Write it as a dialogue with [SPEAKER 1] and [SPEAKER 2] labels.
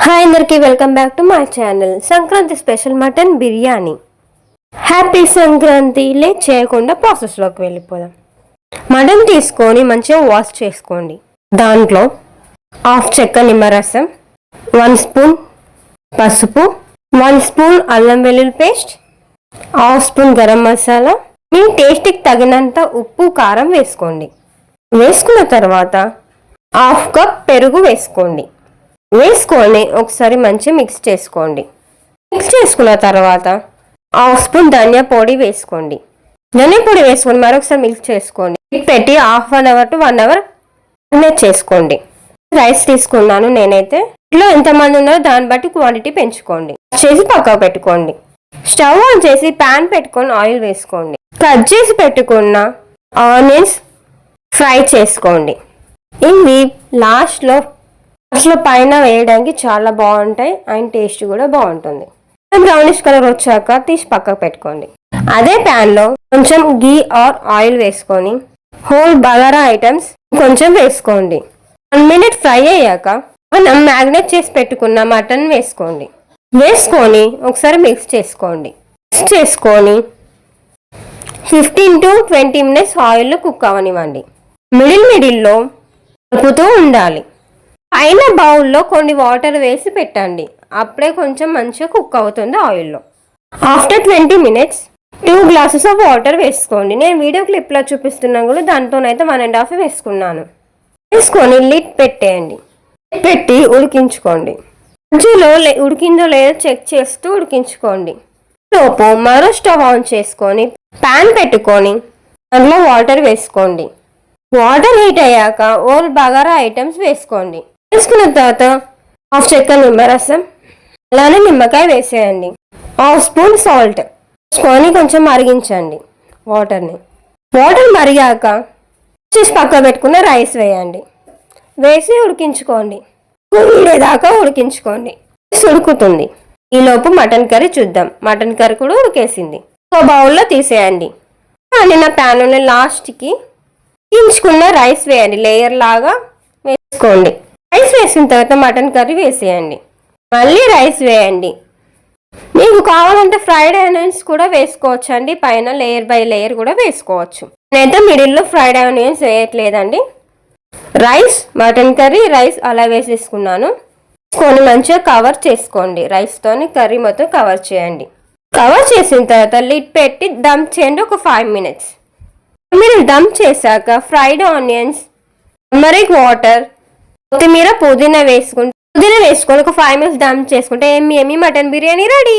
[SPEAKER 1] Hi అందరికీ welcome back to my channel. Sankranti special mutton biryani. Happy Sankranti. Late చేయకుండా ప్రాసెస్లోకి వెళ్ళిపోదాం. మటన్ తీసుకొని మంచిగా వాష్ చేసుకోండి. దాంట్లో హాఫ్ చెక్క నిమ్మరసం, 1 స్పూన్ పసుపు, 1 స్పూన్ అల్లం వెల్లుల్లి paste, half spoon garam masala, మీ టేస్ట్కి తగినంత ఉప్పు కారం వేసుకోండి. వేసుకున్న తర్వాత హాఫ్ కప్ పెరుగు వేసుకోండి. వేసుకొని ఒకసారి మంచిగా మిక్స్ చేసుకోండి. మిక్స్ చేసుకున్న తర్వాత హాఫ్ స్పూన్ ధనియా పొడి వేసుకోండి. ధనియా పొడి వేసుకొని మరొకసారి మిక్స్ చేసుకోండి. పెట్టి half an hour to 1 hour నెట్ చేసుకోండి. రైస్ తీసుకున్నాను నేనైతే. ఇంట్లో ఎంతమంది ఉన్నారో దాన్ని బట్టి క్వాంటిటీ పెంచుకోండి. చేసి పక్కకు పెట్టుకోండి. స్టవ్ ఆన్ చేసి ప్యాన్ పెట్టుకొని ఆయిల్ వేసుకోండి. కట్ చేసి పెట్టుకున్న ఆనియన్స్ ఫ్రై చేసుకోండి. ఇవి లాస్ట్లో పైన వేయడానికి చాలా బాగుంటాయి అండ్ టేస్ట్ కూడా బాగుంటుంది. బ్రౌనిష్ కలర్ వచ్చాక తీసి పక్కకు పెట్టుకోండి. అదే ప్యాన్లో కొంచెం గీ ఆర్ ఆయిల్ వేసుకొని హోల్ బగారా ఐటమ్స్ కొంచెం వేసుకోండి. 1 మినిట్ ఫ్రై అయ్యాక మనం మ్యాగ్నేట్ చేసి పెట్టుకున్న మటన్ వేసుకోండి. వేసుకొని ఒకసారి మిక్స్ చేసుకోండి. మిక్స్ చేసుకొని 15 to 20 మినిట్స్ ఆయిల్లో కుక్ అవనివ్వండి. మిడిల్లో కలుపుతూ ఉండాలి. పైన బౌల్లో కొన్ని వాటర్ వేసి పెట్టండి. అప్పుడే కొంచెం మంచిగా కుక్ అవుతుంది ఆయిల్లో. After 20 minutes 2 glasses of water వేసుకోండి. నేను వీడియో క్లిప్లో చూపిస్తున్నాను కూడా, దాంతోనైతే 1.5 వేసుకున్నాను. వేసుకొని లిడ్ పెట్టేయండి. పెట్టి ఉడికించుకోండి. మధ్యలో ఉడికిందో లేదో చెక్ చేస్తూ ఉడికించుకోండి. లోపు మరో స్టవ్ ఆన్ చేసుకొని ప్యాన్ పెట్టుకొని దాంట్లో వాటర్ వేసుకోండి. వాటర్ హీట్ అయ్యాక ఓల్ బగారా ఐటమ్స్ వేసుకోండి. వేసుకున్న తర్వాత హాఫ్ చెక్క నిమ్మరసం, అలానే నిమ్మకాయ వేసేయండి. హాఫ్ స్పూన్ సాల్ట్ వేసుకొని కొంచెం మరిగించండి వాటర్ మరిగాక చేసి పక్క పెట్టుకున్న రైస్ వేయండి. వేసి ఉడికించుకోండి. ఉడికేదాకా ఉడికించుకోండి. ఉడుకుతుంది. ఈలోపు మటన్ కర్రీ చూద్దాం. మటన్ కర్రీ కూడా ఉడికేసింది. ఒక బౌల్లో తీసేయండి. నా ప్యాన్లోనే లాస్ట్కి ఉడికించుకున్న రైస్ వేయండి. లేయర్ లాగా వేసుకోండి. రైస్ వేసిన తర్వాత మటన్ కర్రీ వేసేయండి. మళ్ళీ రైస్ వేయండి. మీకు కావాలంటే ఫ్రైడ్ ఆనియన్స్ కూడా వేసుకోవచ్చు అండి. పైన లేయర్ బై లేయర్ కూడా వేసుకోవచ్చు. నేనైతే మిడిల్లో ఫ్రైడ్ ఆనియన్స్ వేయట్లేదండి. రైస్, మటన్ కర్రీ, రైస్ అలా వేసేసుకున్నాను. కొన్ని మంచిగా కవర్ చేసుకోండి. రైస్తోని కర్రీ మొత్తం కవర్ చేయండి. కవర్ చేసిన తర్వాత లిడ్ పెట్టి దమ్ చేయండి ఒక 5 మినిట్స్. మీరు దమ్ చేశాక ఫ్రైడ్ ఆనియన్స్, టర్మరిక్ వాటర్, కొత్తిమీర, పుదీనా వేసుకొని ఒక 5 మినిట్స్ దమ్ చేసుకుంటే ఎమ్మి మటన్ బిర్యానీ రెడీ.